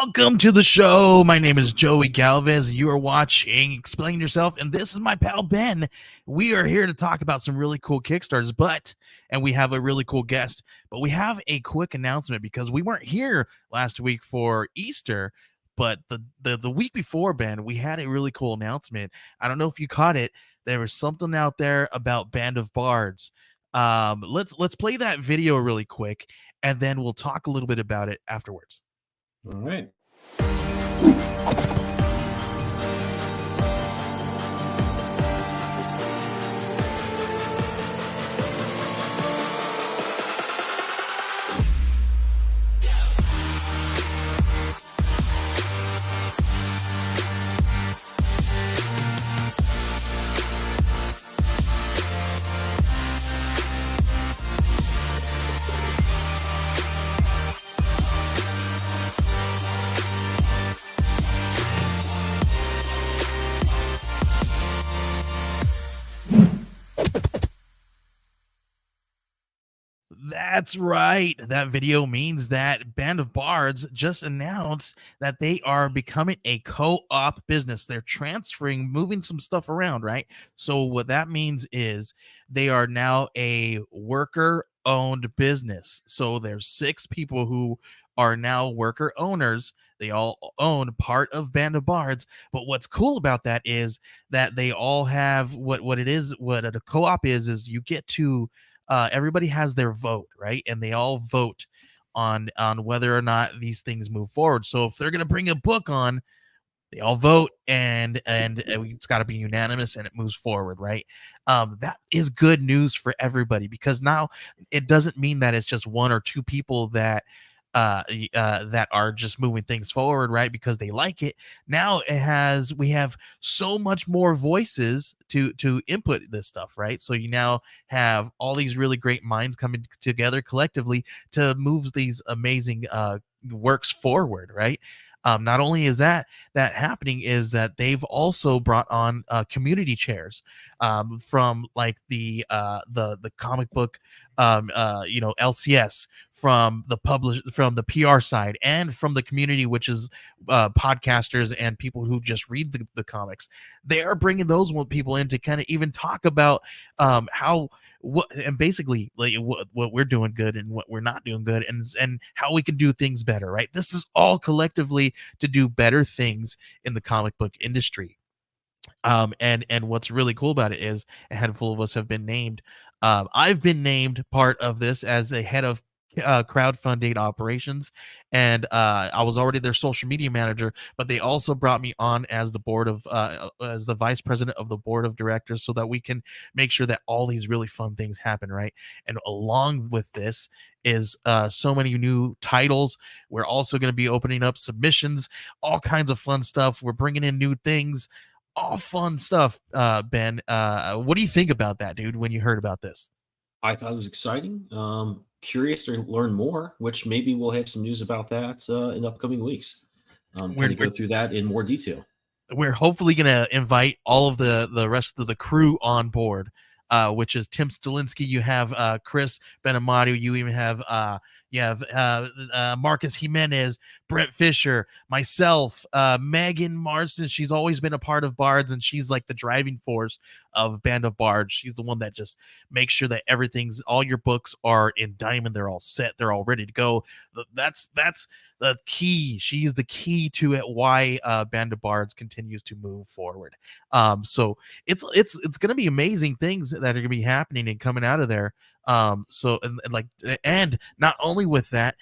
Welcome to the show. My name is Joey Galvez. You are watching Explain Yourself, and this is my pal Ben. We are here to talk about some really cool Kickstarters, and we have a really cool guest. But we have a quick announcement because we weren't here last week for Easter, but the week before, Ben, we had a really cool announcement. I don't know if you caught it. There was something out there about Band of Bards. Let's play that video really quick, and then we'll talk a little bit about it afterwards. All right. That's right. That video means that Band of Bards just announced that they are becoming a co-op business. They're transferring, moving some stuff around, right? So what that means is they are now a worker-owned business. So there's 6 people who are now worker owners. They all own part of Band of Bards. But what's cool about that is that they all have what it is, what a co-op is you get to everybody has their vote, right? And they all vote on whether or not these things move forward. So if they're going to bring a book on, they all vote, and it's got to be unanimous, and it moves forward, right? That is good news for everybody, because now it doesn't mean that it's just 1 or 2 people that are just moving things forward, right? Because they like it. Now we have so much more voices to input this stuff, right? So you now have all these really great minds coming together collectively to move these amazing works forward, right? Not only is that happening, is that they've also brought on community chairs from like the comic book LCS, from the PR side, and from the community, which is podcasters and people who just read the comics. They are bringing those people in to kind of even talk about how what and basically like what we're doing good and what we're not doing good, and how we can do things better, right? This is all collectively to do better things in the comic book industry. And what's really cool about it is a handful of us have been named. I've been named part of this as the head of crowdfunding operations, and I was already their social media manager, but they also brought me on as the board of as the vice president of the board of directors, so that we can make sure that all these really fun things happen, right? And along with this is so many new titles. We're also going to be opening up submissions, all kinds of fun stuff. We're bringing in new things, all fun stuff. Ben, what do you think about that, dude, when you heard about this? I thought it was exciting. Curious to learn more, which maybe we'll have some news about that in upcoming weeks. we're, Kind of we're go through that in more detail. we're hopefully going to invite all of the rest of the crew on board, which is Tim Stalinsky. You have Chris Benamato. You have Marcus Jimenez, Brett Fisher, myself, Megan Marston. She's always been a part of Bards, and she's like the driving force of Band of Bards. She's the one that just makes sure that all your books are in diamond. They're all set. They're all ready to go. That's the key. She's the key to it, why Band of Bards continues to move forward. So it's going to be amazing things that are going to be happening and coming out of there. And not only with that,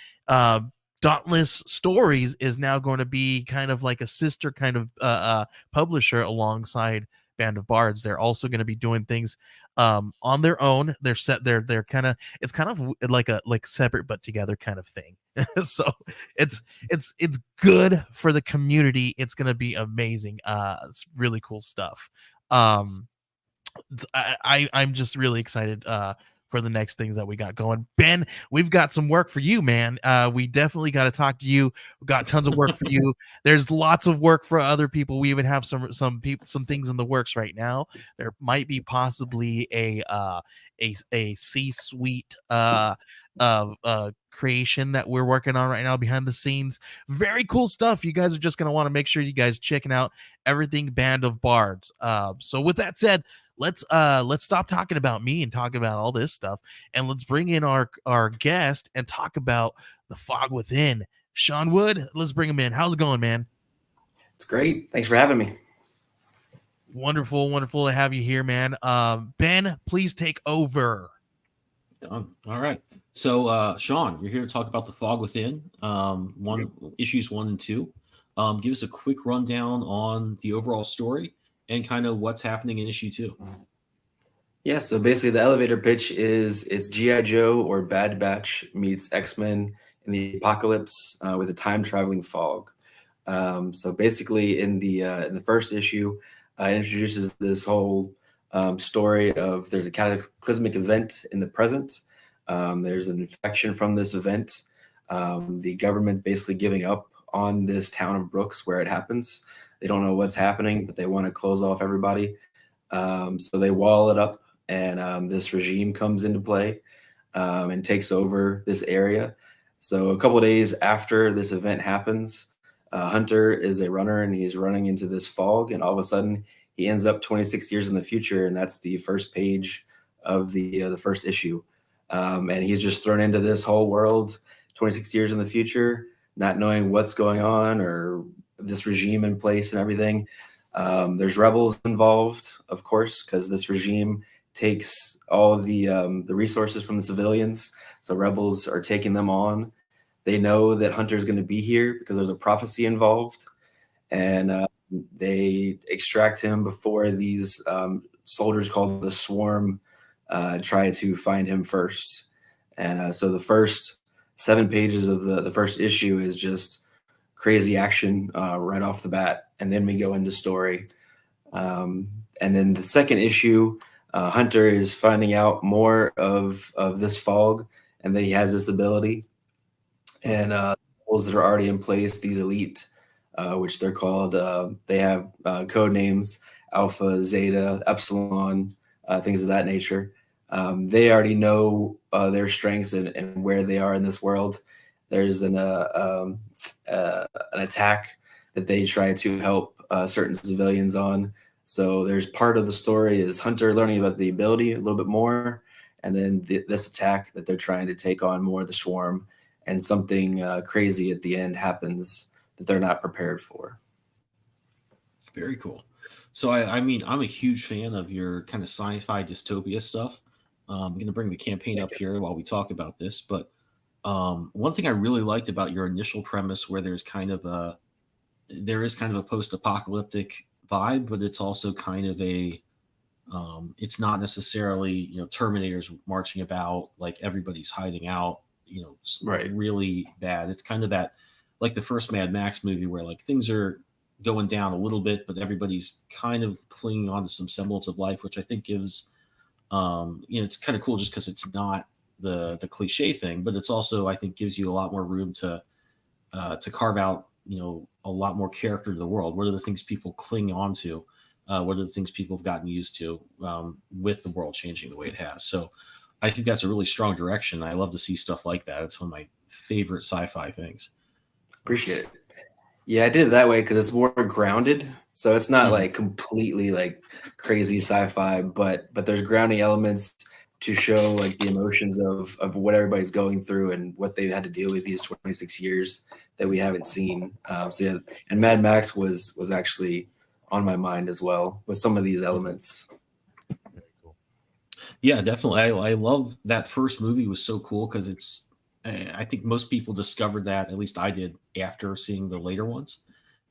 Dauntless Stories is now going to be kind of like a sister kind of publisher alongside Band of Bards. They're also going to be doing things on their own. They're kind of, it's kind of like a separate but together kind of thing. So it's good for the community. It's going to be amazing. It's really cool stuff. I'm just really excited for the next things that we got going. Ben, we've got some work for you, man. We definitely got to talk to you. We've got tons of work for you. There's lots of work for other people. We even have some things in the works right now. There might be possibly a C-suite creation that we're working on right now behind the scenes. Very cool stuff. You guys are just gonna want to make sure you guys checking out everything Band of Bards. So with that said, let's stop talking about me and talk about all this stuff, and let's bring in our guest and talk about the Fog Within. Sean Wood, let's bring him in. How's it going, man? It's great. Thanks for having me. Wonderful, wonderful to have you here, man. Ben, please take over. Done. All right. So, Sean, you're here to talk about the Fog Within, issues 1 and 2. Give us a quick rundown on the overall story and kind of what's happening in issue 2. Yeah, so basically the elevator pitch is it's G.I. Joe or Bad Batch meets X-Men in the apocalypse with a time traveling fog. So basically in the first issue, it introduces this whole story of there's a cataclysmic event in the present. There's an infection from this event. The government's basically giving up on this town of Brooks where it happens. They don't know what's happening, but they want to close off everybody. So they wall it up, and this regime comes into play and takes over this area. So a couple of days after this event happens, Hunter is a runner, and he's running into this fog, and all of a sudden he ends up 26 years in the future, and that's the first page of the first issue. And he's just thrown into this whole world 26 years in the future, not knowing what's going on or this regime in place and everything. There's rebels involved, of course, because this regime takes all of the resources from the civilians. So rebels are taking them on. They know that Hunter is going to be here because there's a prophecy involved, and they extract him before these soldiers called the Swarm try to find him first. And so the first 7 pages of the first issue is just crazy action right off the bat, and then we go into story. And then the second issue, Hunter is finding out more of this fog, and that he has this ability. And rules that are already in place, these elite, which they're called, they have code names, Alpha, Zeta, Epsilon, things of that nature. They already know their strengths and where they are in this world. There's an attack that they try to help certain civilians on. So there's part of the story is Hunter learning about the ability a little bit more, and then this attack that they're trying to take on more of the Swarm, and something crazy at the end happens that they're not prepared for. Very cool. So, I mean, I'm a huge fan of your kind of sci-fi dystopia stuff. I'm going to bring the campaign up here while we talk about this. But one thing I really liked about your initial premise, where there is kind of a post-apocalyptic vibe, but it's also kind of it's not necessarily, Terminators marching about, like everybody's hiding out, Right. really bad. It's kind of that, like the first Mad Max movie, where like things are going down a little bit, but everybody's kind of clinging on to some semblance of life, which I think gives, it's kind of cool just because it's not the cliche thing, but it's also, I think, gives you a lot more room to carve out, a lot more character to the world. What are the things people cling on to? What are the things people have gotten used to with the world changing the way it has? So I think that's a really strong direction. I love to see stuff like that. It's one of my favorite sci-fi things. Appreciate it. Yeah, I did it that way because it's more grounded. So it's not like completely like crazy sci-fi, but there's grounding elements to show like the emotions of what everybody's going through and what they've had to deal with these 26 years that we haven't seen. So yeah, and Mad Max was actually on my mind as well with some of these elements. Yeah, definitely. I love that first movie. Was so cool because it's. I think most people discovered that, at least I did, after seeing the later ones.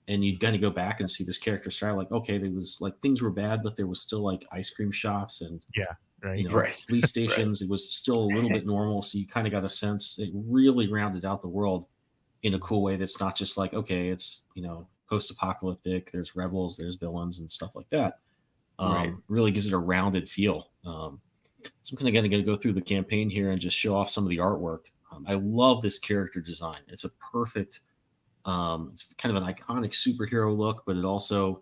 And you'd kind of go back and see this character style, like, okay, there was like things were bad, but there was still like ice cream shops and Right. Right. police stations. Right. It was still a little bit normal, so you kind of got a sense. It really rounded out the world in a cool way. That's not just like, okay, it's post-apocalyptic. There's rebels, there's villains, and stuff like that. Right. Really gives it a rounded feel. So I'm kind of going to go through the campaign here and just show off some of the artwork. I love this character design. It's a perfect, it's kind of an iconic superhero look, but it also,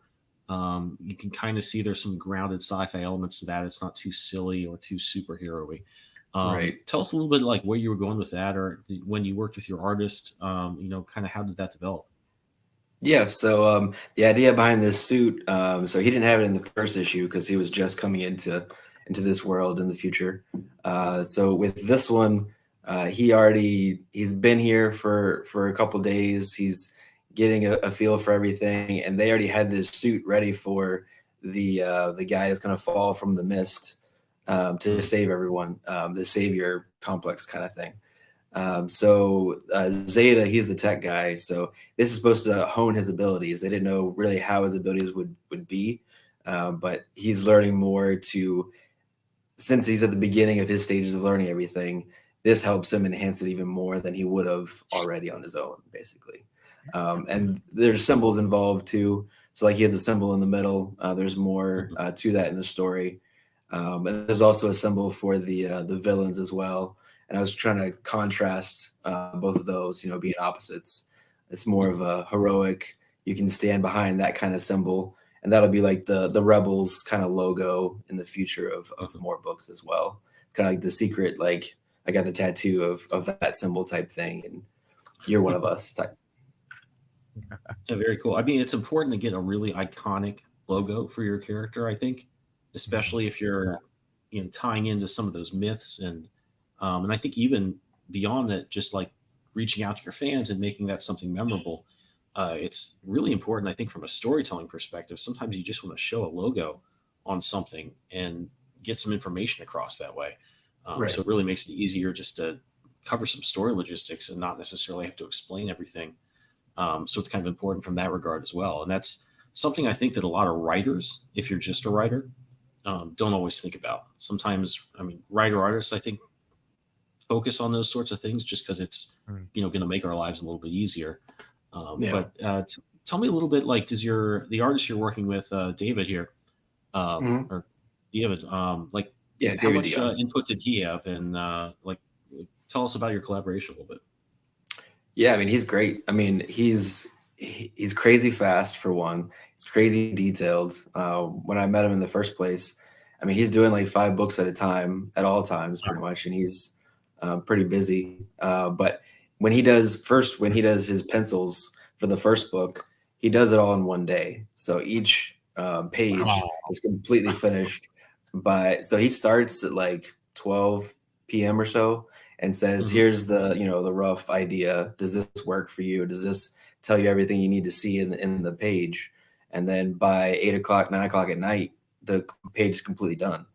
you can kind of see there's some grounded sci-fi elements to that. It's not too silly or too superhero-y. Right. Tell us a little bit like where you were going with that, or when you worked with your artist, kind of how did that develop? Yeah. So the idea behind this suit, so he didn't have it in the first issue because he was just coming into this world in the future. So with this one, he's been here for a couple days. He's getting a feel for everything, and they already had this suit ready for the guy that's gonna fall from the mist to save everyone, the savior complex kind of thing. Zeta, he's the tech guy. So this is supposed to hone his abilities. They didn't know really how his abilities would be, but he's learning more to. Since he's at the beginning of his stages of learning everything, this helps him enhance it even more than he would have already on his own, basically. And there's symbols involved too. So like he has a symbol in the middle. There's more to that in the story. And there's also a symbol for the villains as well. And I was trying to contrast both of those, being opposites. It's more of a heroic. You can stand behind that kind of symbol, and that'll be like the rebels kind of logo in the future of more books as well. Kind of like the secret, like I got the tattoo of that symbol type thing, and you're one of us type. Yeah, very cool. I mean, it's important to get a really iconic logo for your character, I think, especially if you're tying into some of those myths and I think even beyond that, just like reaching out to your fans and making that something memorable. It's really important, I think, from a storytelling perspective. Sometimes you just want to show a logo on something and get some information across that way. Right. So it really makes it easier just to cover some story logistics and not necessarily have to explain everything. So it's kind of important from that regard as well. And that's something I think that a lot of writers, if you're just a writer, don't always think about. Sometimes, I mean, writer artists, I think, focus on those sorts of things just because it's going to make our lives a little bit easier. But tell me a little bit, like, does the artist you're working with, David here, or David, like, how David much Dion. input did he have, and like, tell us about your collaboration a little bit. Yeah, I mean, he's great. I mean, he's crazy fast for one. He's crazy detailed. When I met him in the first place, I mean, he's doing like 5 books at a time at all times, pretty much, and he's pretty busy. But when he does his pencils for the first book, he does it all in one day. So each page is completely finished so he starts at like 12 p.m. or so and says, here's the rough idea. Does this work for you? Does this tell you everything you need to see in the page? And then by 8 o'clock, 9 o'clock at night, the page is completely done.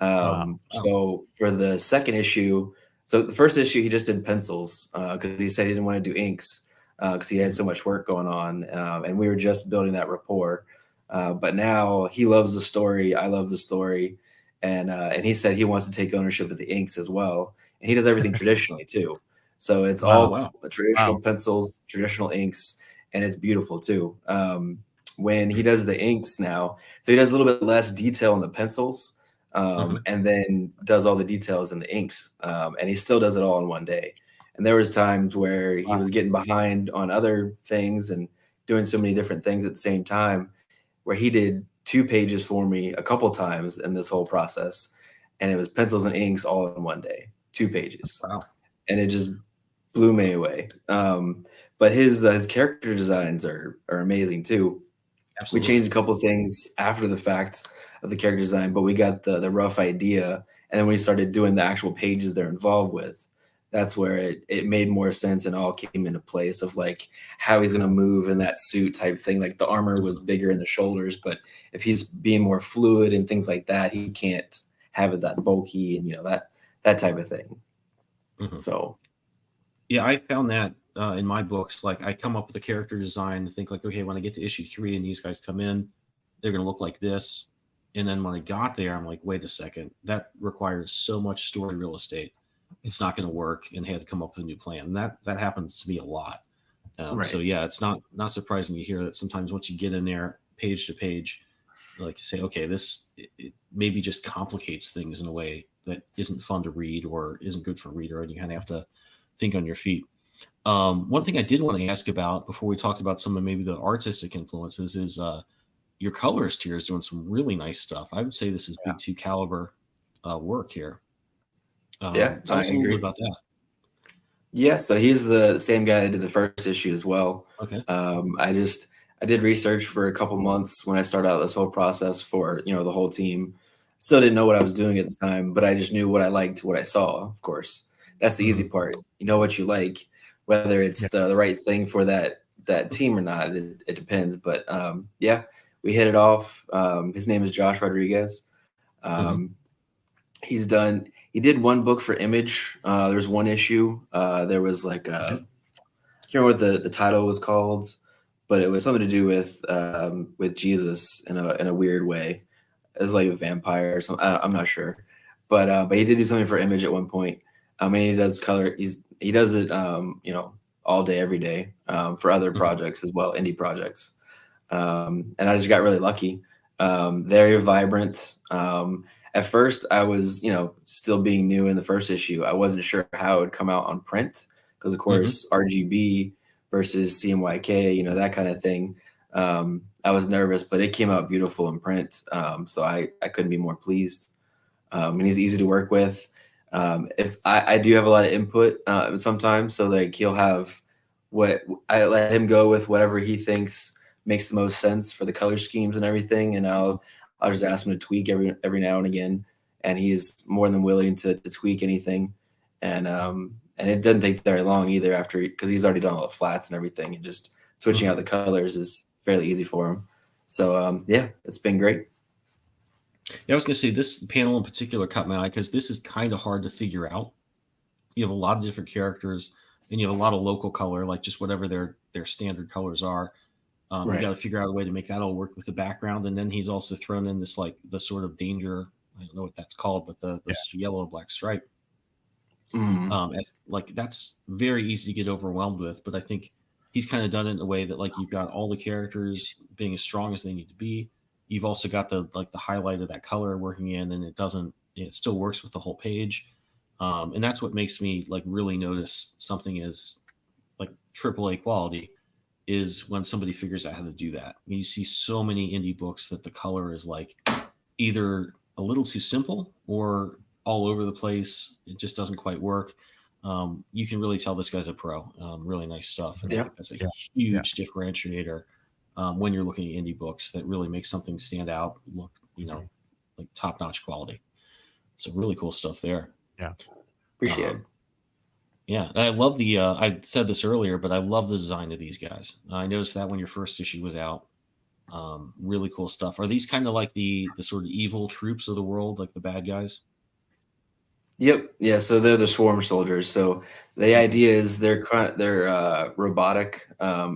So for the second issue, so the first issue, he just did pencils because he said he didn't want to do inks because he had so much work going on. And we were just building that rapport. But now he loves the story. I love the story. And he said he wants to take ownership of the inks as well. And he does everything traditionally too. So it's all traditional pencils, traditional inks, and it's beautiful too. When he does the inks now, so he does a little bit less detail in the pencils. And then does all the details in the inks. And he still does it all in one day. And there was times where he was getting behind on other things and doing so many different things at the same time, where he did 2 pages for me a couple times in this whole process. And it was pencils and inks all in one day, 2 pages. Wow. And it just blew me away. But his character designs are amazing too. Absolutely. We changed a couple of things after the fact of the character design, but we got the rough idea, and then we started doing the actual pages they're involved with. That's where it made more sense and all came into place of like how he's going to move in that suit type thing. Like the armor was bigger in the shoulders, but if he's being more fluid and things like that, he can't have it that bulky and that type of thing. So yeah, I found that in my books, like I come up with a character design and think like, okay, when I get to issue 3 and these guys come in, they're going to look like this. And then when I got there, I'm like, wait a second, that requires so much story real estate. It's not going to work, and had to come up with a new plan. And that happens to me a lot. Right. So yeah, it's not surprising to hear that sometimes once you get in there page to page, like you say, okay, this it maybe just complicates things in a way that isn't fun to read or isn't good for a reader, and you kind of have to think on your feet. One thing I did want to ask about before we talked about some of maybe the artistic influences is your colorist here is doing some really nice stuff. I would say this is big 2 caliber work here. Yeah, Tell I us a little bit agree. about that. Yeah, so he's the same guy that did the first issue as well. Okay. I did research for a couple months when I started out this whole process for the whole team. Still didn't know what I was doing at the time, but I just knew what I liked, what I saw. Of course, that's the easy Mhm. part. You know what you like, whether it's Yeah. the right thing for that team or not. It depends. But yeah, we hit it off. His name is Josh Rodriguez. Um, he did one book for Image. There's one issue. There was like Okay. I can't remember what the title was called, but it was something to do with Jesus in a weird way, as like a vampire or something. I'm not sure, but he did do something for Image at one point. And he does color. He does it all day every day for other Mhm. projects as well, indie projects. And I just got really lucky. Very vibrant. At first, I was still being new in the first issue. I wasn't sure how it would come out on print because, of Mhm. course, RGB versus CMYK, that kind of thing. I was nervous, but it came out beautiful in print. So I couldn't be more pleased. And he's easy to work with. If I do have a lot of input sometimes, so like he'll have what I let him go with whatever he thinks makes the most sense for the color schemes and everything, and I'll just ask him to tweak every now and again, and he's more than willing to tweak anything, and it doesn't take very long either after because he's already done all the flats and everything, and just switching out the colors is fairly easy for him. So yeah, it's been great. Yeah, I was going to say this panel in particular caught my eye because this is kind of hard to figure out. You have a lot of different characters, and you have a lot of local color, like just whatever their standard colors are. You Right. got to figure out a way to make that all work with the background, and then he's also thrown in this like the sort of danger. I don't know what that's called, but the Yeah. yellow and black stripe. Mhm. As like that's very easy to get overwhelmed with, but I think he's kind of done it in a way that like you've got all the characters being as strong as they need to be. You've also got the like the highlight of that color working in, and it still works with the whole page. And that's what makes me like really notice something is like AAA quality is when somebody figures out how to do that. I mean, you see so many indie books that the color is like either a little too simple or all over the place. It just doesn't quite work. You can really tell this guy's a pro. Really nice stuff, and I Yeah. think that's a Yeah. huge differentiator when you're looking at indie books that really makes something stand out. Look, like top notch quality. So really cool stuff there. Yeah. Appreciate it. Yeah, I love the. I said this earlier, but I love the design of these guys. I noticed that when your first issue was out. Really cool stuff. Are these kind of like the sort of evil troops of the world, like the bad guys? Yep. Yeah. So they're the swarm soldiers. So the idea is they're robotic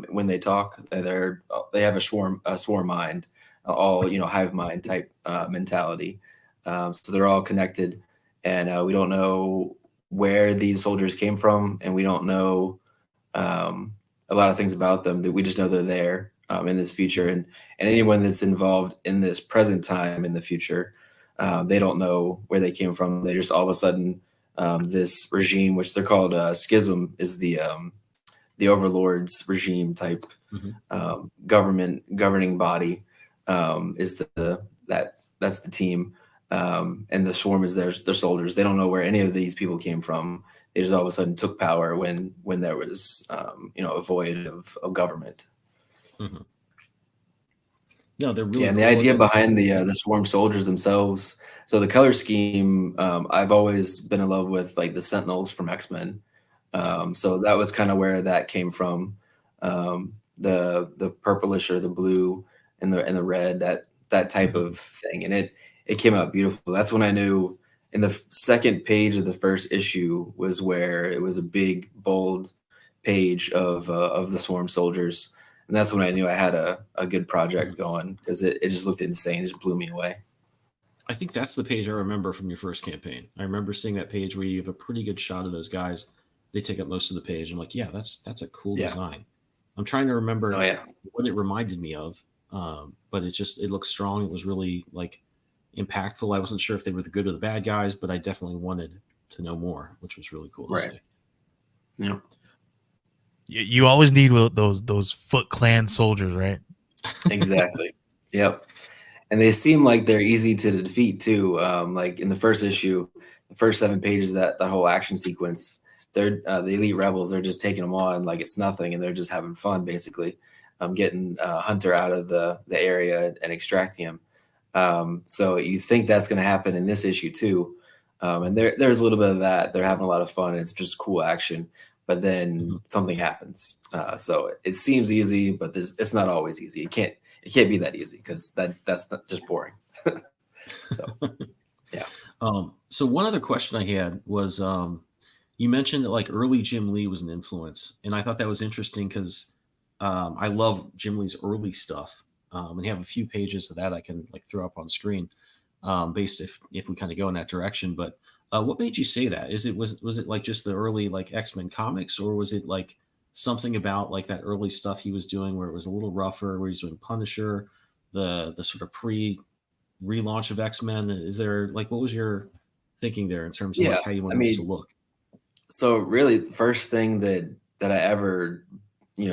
when they talk. They have a swarm mind, all hive mind type mentality. So they're all connected, and we don't know where these soldiers came from, and we don't know a lot of things about them. That we just know they're there in this future, and anyone that's involved in this present time in the future. They don't know where they came from. They just all of a sudden, this regime, which they're called schism, is the overlords regime type Mm-hmm. governing body. Is that's the team, and the swarm is their soldiers. They don't know where any of these people came from. They just all of a sudden took power when there was a void of government. Mm-hmm. No, they're really Yeah, and the cool idea looking. behind the swarm soldiers themselves. So the color scheme, I've always been in love with like the Sentinels from X-Men. So that was kind of where that came from. The purplish or the blue and the red, that type of thing, and it came out beautiful. That's when I knew. In the second page of the first issue was where it was a big bold page of the swarm soldiers. And that's when I knew I had a good project going because it just looked insane. It just blew me away. I think that's the page I remember from your first campaign. I remember seeing that page where you have a pretty good shot of those guys. They take up most of the page. I'm like, yeah, that's a cool Yeah. design. I'm trying to remember Oh yeah. what it reminded me of, but it looked strong. It was really like impactful. I wasn't sure if they were the good or the bad guys, but I definitely wanted to know more, which was really cool to Right. see. Yeah. You always need those Foot Clan soldiers, right? Exactly. Yep. And they seem like they're easy to defeat too. Like in the first issue, first 7 pages of that whole action sequence, they're the elite rebels. They're just taking them on like it's nothing, and they're just having fun basically, getting Hunter out of the area and extracting him. So you think that's going to happen in this issue too, and there's a little bit of that. They're having a lot of fun. It's just cool action, but then something happens. So it seems easy, but it's not always easy. It can't be that easy because that's not just boring. So yeah. So one other question I had was, you mentioned that like early Jim Lee was an influence, and I thought that was interesting because I love Jim Lee's early stuff, and have a few pages of that I can like throw up on screen, based if we kind of go in that direction. But what made you say that? Was it like just the early like X-Men comics, or was it like something about like that early stuff he was doing where it was a little rougher, where he's doing Punisher, the sort of relaunch of X-Men? Is there like, what was your thinking there in terms of like how you wanted this to look? So really the first thing that I ever,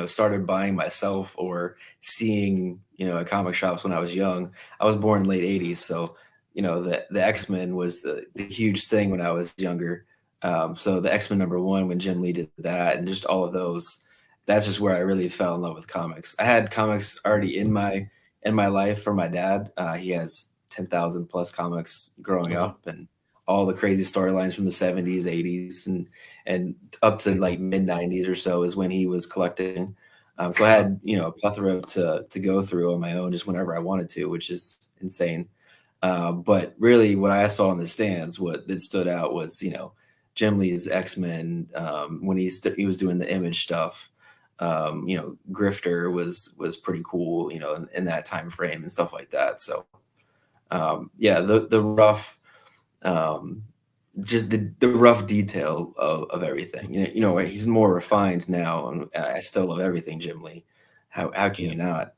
started buying myself or seeing, at comic shops when I was young, I was born in late 80s. So, the X-Men was the huge thing when I was younger. So the X-Men #1, when Jim Lee did that and just all of those, that's just where I really fell in love with comics. I had comics already in my life from my dad. He has 10,000 plus comics growing up, and all the crazy storylines from the 70s, 80s, and up to like mid 90s or so is when he was collecting. So I had, a plethora to go through on my own just whenever I wanted to, which is insane. But really what I saw in the stands, what that stood out was, Jim Lee's X-Men, when he was doing the Image stuff. Grifter was pretty cool, in that time frame and stuff like that. So the rough, just the rough detail of everything. He's more refined now, and I still love everything Jim Lee. How can you not?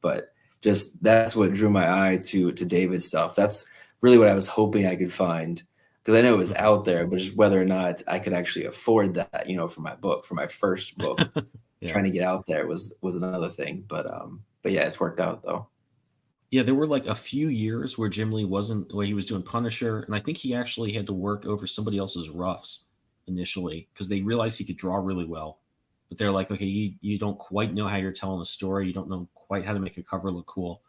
But just that's what drew my eye to David's stuff. That's really what I was hoping I could find, because I know it was out there, but just whether or not I could actually afford that, for my first book. Trying to get out there was another thing, but yeah, it's worked out though. Yeah, there were like a few years where Jim Lee he was doing Punisher, and I think he actually had to work over somebody else's roughs initially because they realized he could draw really well. But they're like, okay, you don't quite know how you're telling a story. You don't know quite how to make a cover look cool.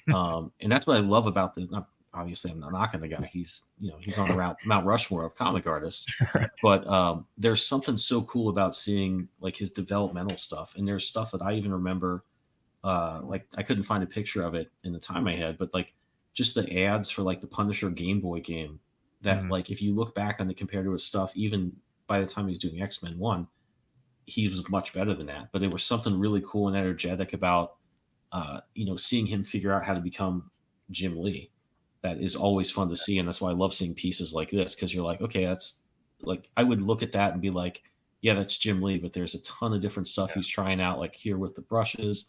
And that's what I love about this. Obviously, I'm not knocking the guy. He's on the Mount Rushmore of comic artists. But there's something so cool about seeing like his developmental stuff. And there's stuff that I even remember. Like I couldn't find a picture of it in the time I had, but like just the ads for like the Punisher Game Boy game that like if you look back on it compared to his stuff, even by the time he was doing X-Men 1, he was much better than that. But there was something really cool and energetic about seeing him figure out how to become Jim Lee. That is always fun to see, and that's why I love seeing pieces like this, because you're like, okay, that's like I would look at that and be like, yeah, that's Jim Lee, but there's a ton of different stuff he's trying out, like here with the brushes.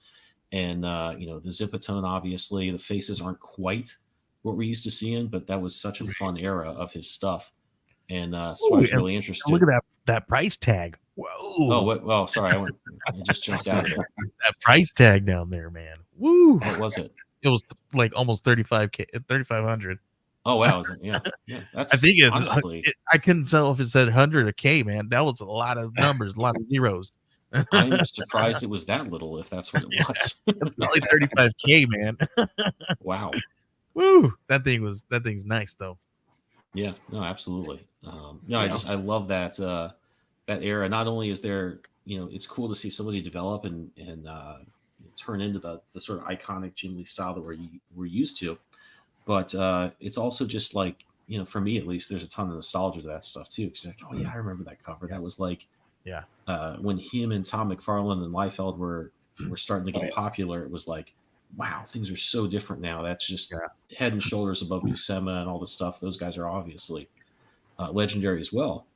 And the Zipatone, obviously, the faces aren't quite what we're used to seeing, but that was such a fun era of his stuff, and so I was really interested. Look at that price tag! Whoa! Oh, sorry, I just jumped out of there. That price tag down there, man! Woo! What was it? It was like almost 3,500. Oh wow! Yeah. That's. I think honestly, I couldn't tell if it said 100 or K, man. That was a lot of numbers, a lot of zeros. I'm surprised it was that little, if that's what it was. It's probably 35K, man. Wow. Woo! That thing's nice though. Yeah, no, absolutely. I love that that era. Not only is there, it's cool to see somebody develop and turn into the sort of iconic Jim Lee style that we're used to, but it's also just like, for me at least, there's a ton of nostalgia to that stuff too. Because like, oh yeah, I remember that cover. That was like, when him and Tom McFarlane and Liefeld were starting to get popular, it was like, wow, things are so different now. That's just head and shoulders above Buscema and all the stuff. Those guys are obviously legendary as well.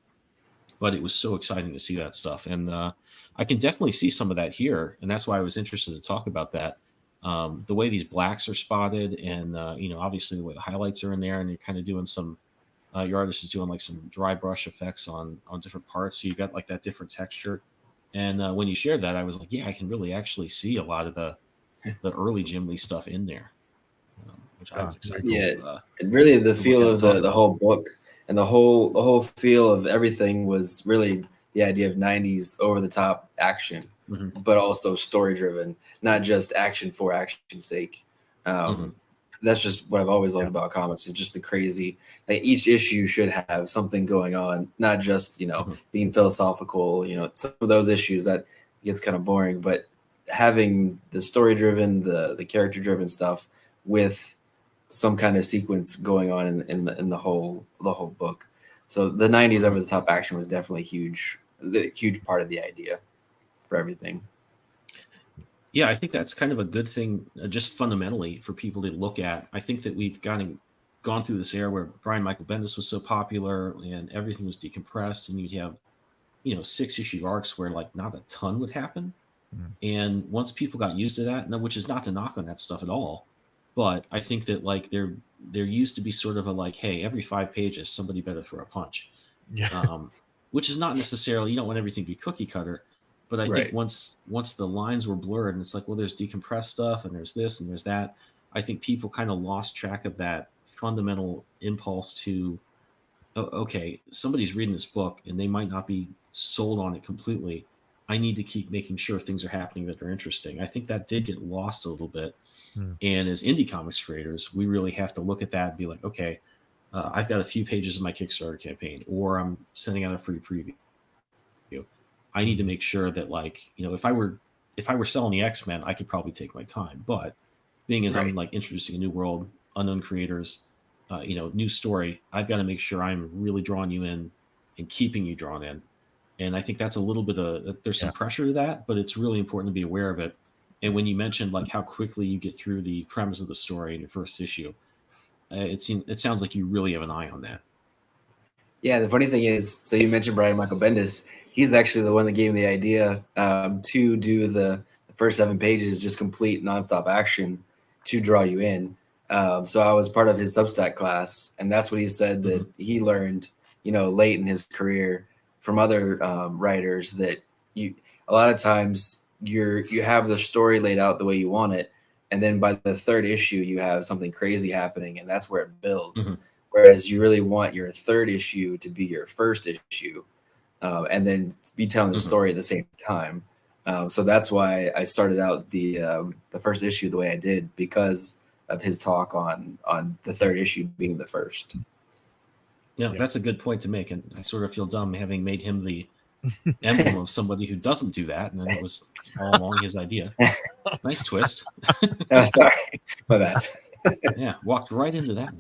But it was so exciting to see that stuff. And I can definitely see some of that here. And that's why I was interested to talk about that. The way these blacks are spotted and, obviously the way the highlights are in there, and you're kind of doing some, your artist is doing like some dry brush effects on different parts. So you got like that different texture. And when you shared that, I was like, yeah, I can really actually see a lot of the early Jim Lee stuff in there, which I was excited. Yeah, and really the feel of the whole book and the whole feel of everything was really the idea of 90s over the top action, but also story driven, not just action for action's sake. That's just what I've always loved about comics. It's just the crazy. Like each issue should have something going on, not just being philosophical. Some of those issues that gets kind of boring, but having the story driven, the character driven stuff with some kind of sequence going on in the whole book. So the 90s over the top action was definitely huge, the huge part of the idea for everything. Yeah, I think that's kind of a good thing, just fundamentally for people to look at. I think that we've gone through this era where Brian Michael Bendis was so popular and everything was decompressed, and you'd have 6-issue arcs where like not a ton would happen. And once people got used to that, which is not to knock on that stuff at all, but I think that like there used to be sort of a like, hey, every 5 pages somebody better throw a punch, which is not necessarily, you don't want everything to be cookie cutter. But I think once the lines were blurred and it's like, well, there's decompressed stuff and there's this and there's that, I think people kind of lost track of that fundamental impulse to, okay, somebody's reading this book and they might not be sold on it completely. I need to keep making sure things are happening that are interesting. I think that did get lost a little bit. And as indie comics creators, we really have to look at that and be like, okay, I've got a few pages of my Kickstarter campaign, or I'm sending out a free preview. I need to make sure that, like, if I were selling the X-Men, I could probably take my time. But being as I'm like introducing a new world, unknown creators, new story, I've got to make sure I'm really drawing you in and keeping you drawn in. And I think that's a little bit of, there's some pressure to that, but it's really important to be aware of it. And when you mentioned like how quickly you get through the premise of the story in your first issue, it sounds like you really have an eye on that. Yeah, the funny thing is, so you mentioned Brian Michael Bendis. He's actually the one that gave me the idea to do the first 7 pages, just complete nonstop action to draw you in. So I was part of his Substack class, and that's what he said that he learned, late in his career from other writers, that a lot of times you have the story laid out the way you want it, and then by the 3rd issue you have something crazy happening, and that's where it builds. Whereas you really want your 3rd issue to be your first issue, and then be telling the story at the same time. So that's why I started out the first issue the way I did, because of his talk on the 3rd issue being the first. Yeah, that's a good point to make, and I sort of feel dumb having made him the emblem of somebody who doesn't do that, and then it was all along his idea. Nice twist. Oh, sorry, my bad. Yeah, walked right into that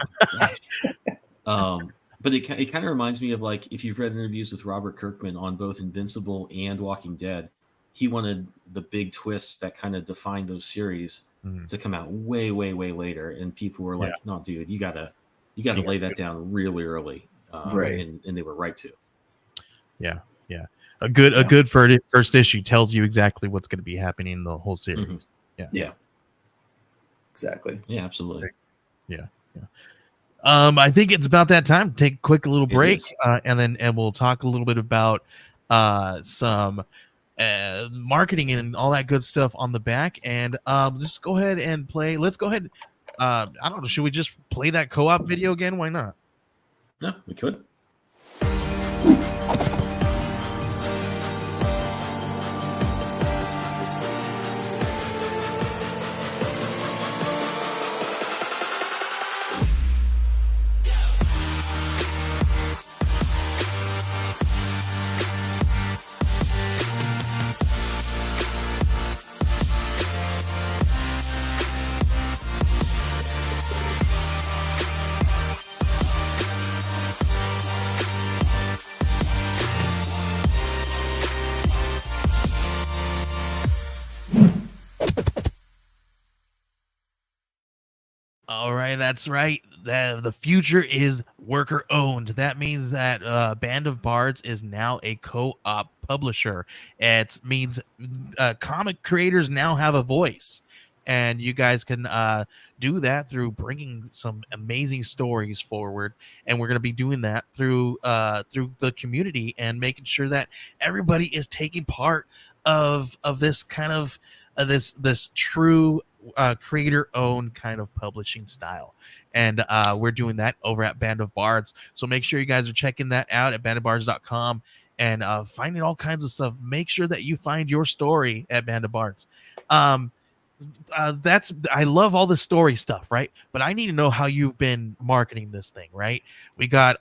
one. But it kind of reminds me of, like, if you've read interviews with Robert Kirkman on both Invincible and Walking Dead, he wanted the big twists that kind of defined those series to come out way, way, way later, and people were like, "No, dude, you gotta lay that down really early," and they were right to. Yeah. A good first issue tells you exactly what's going to be happening in the whole series. Yeah. Exactly. Yeah, absolutely. Yeah. I think it's about that time to take a quick little break, and we'll talk a little bit about some marketing and all that good stuff on the back. And just go ahead and play. Let's go ahead. I don't know. Should we just play that co-op video again? Why not? No, we could. All right, that's right. The future is worker owned. That means that Band of Bards is now a co-op publisher. It means comic creators now have a voice, and you guys can do that through bringing some amazing stories forward. And we're going to be doing that through the community and making sure that everybody is taking part of this kind of this true creator-owned kind of publishing style, and we're doing that over at Band of Bards. So make sure you guys are checking that out at bandofbards.com and finding all kinds of stuff. Make sure that you find your story at Band of Bards. That's I love all the story stuff, right? But I need to know how you've been marketing this thing, right? We got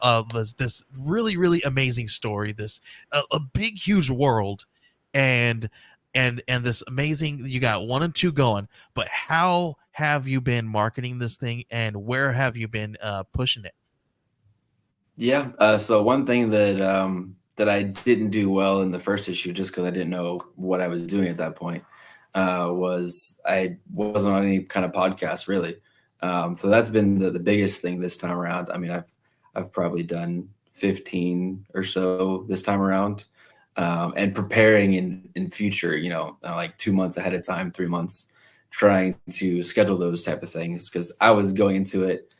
this really really amazing story, this a big huge world, and this amazing. You got 1 and 2 going, but how have you been marketing this thing, and where have you been pushing it? Yeah. So one thing that I didn't do well in the first issue, just because I didn't know what I was doing at that point, was I wasn't on any kind of podcast really. So that's been the biggest thing this time around. I mean, I've probably done 15 or so this time around, and preparing in future, like 2 months ahead of time, 3 months, trying to schedule those type of things because I was going into it.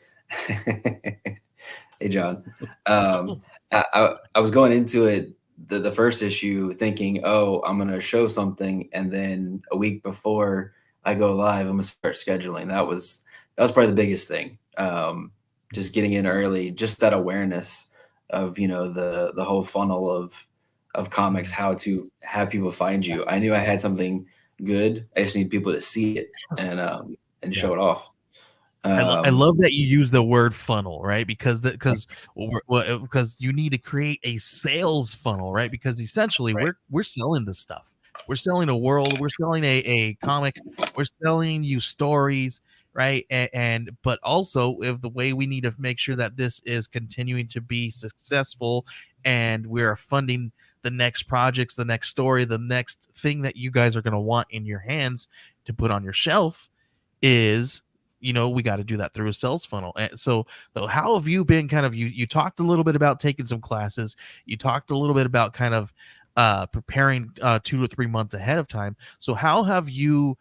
Hey, John. I was going into it the first issue thinking, oh, I'm gonna show something, and then a week before I go live, I'm gonna start scheduling. That was probably the biggest thing. Just getting in early, just that awareness of the whole funnel of comics, how to have people find you. I knew I had something good. I just need people to see it and show it off. I love that you use the word funnel, right? Because you need to create a sales funnel, right? Because essentially we're selling this stuff. We're selling a world. We're selling a comic. We're selling you stories, right? And but also if the way we need to make sure that this is continuing to be successful, and we're funding the next projects, the next story, the next thing that you guys are going to want in your hands to put on your shelf is, we got to do that through a sales funnel. And so how have you been kind of, you talked a little bit about taking some classes. You talked a little bit about kind of preparing 2 to 3 months ahead of time. So how have you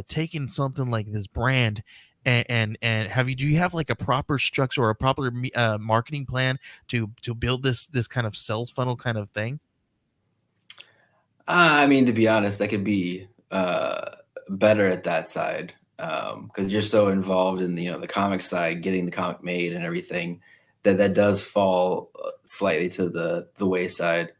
taken something like this brand and do you have like a proper structure or a proper marketing plan to build this kind of sales funnel kind of thing? I mean, to be honest, I could be better at that side, because you're so involved in the comic side, getting the comic made and everything, that does fall slightly to the wayside.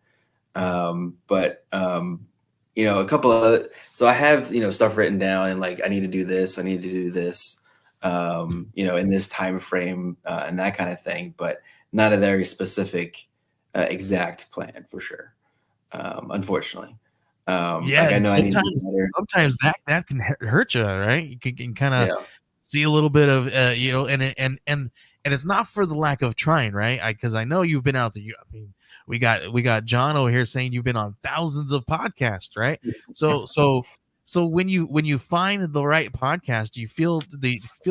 But a couple of so I have stuff written down, and like I need to do this, I need to do this, in this time frame, and that kind of thing, but not a very specific exact plan for sure. Unfortunately. Yeah, Like I know I need to do sometimes better. that can hurt you, right? You can kind of Yeah. see a little bit of and it's not for the lack of trying, right? Because I know you've been out there. I mean, we got John over here saying you've been on thousands of podcasts, right? So when you find the right podcast, do you feel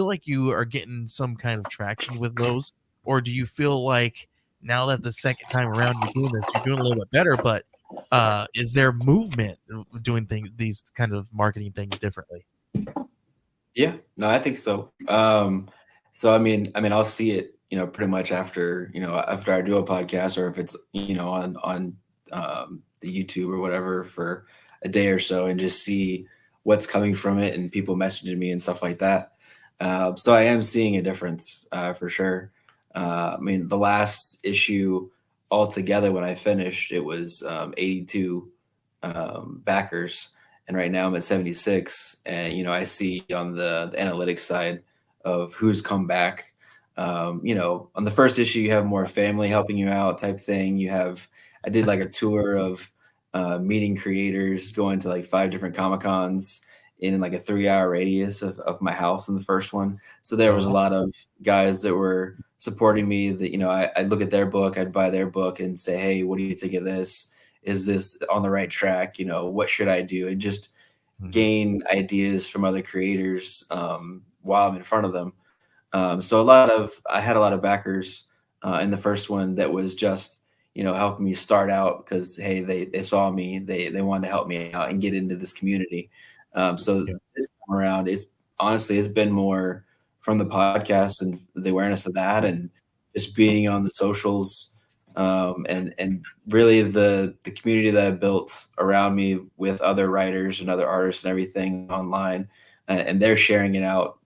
like you are getting some kind of traction with those, or do you feel like now that the second time around you're doing this, you're doing a little bit better, but is there movement doing these kind of marketing things differently? Yeah, no, I think so. So I mean, I'll see it, pretty much after I do a podcast, or if it's, on the YouTube or whatever for a day or so, and just see what's coming from it and people messaging me and stuff like that. So I am seeing a difference, for sure. I mean, the last issue altogether, when I finished, it was 82 backers, and right now I'm at 76. And I see on the analytics side of who's come back. On the first issue, you have more family helping you out type thing. I did like a tour of meeting creators, going to like 5 different Comic Cons in like a 3-hour radius of my house in the first one. So there was a lot of guys that were supporting me that, I'd look at their book, I'd buy their book and say, hey, what do you think of this? Is this on the right track? What should I do? And just gain ideas from other creators while I'm in front of them. So I had a lot of backers in the first one that was just, helping me start out because, hey, they saw me, they wanted to help me out and get into this community. So this time around, it's been more from the podcast and the awareness of that, and just being on the socials, and really the community that I built around me with other writers and other artists and everything online. and they're sharing it out,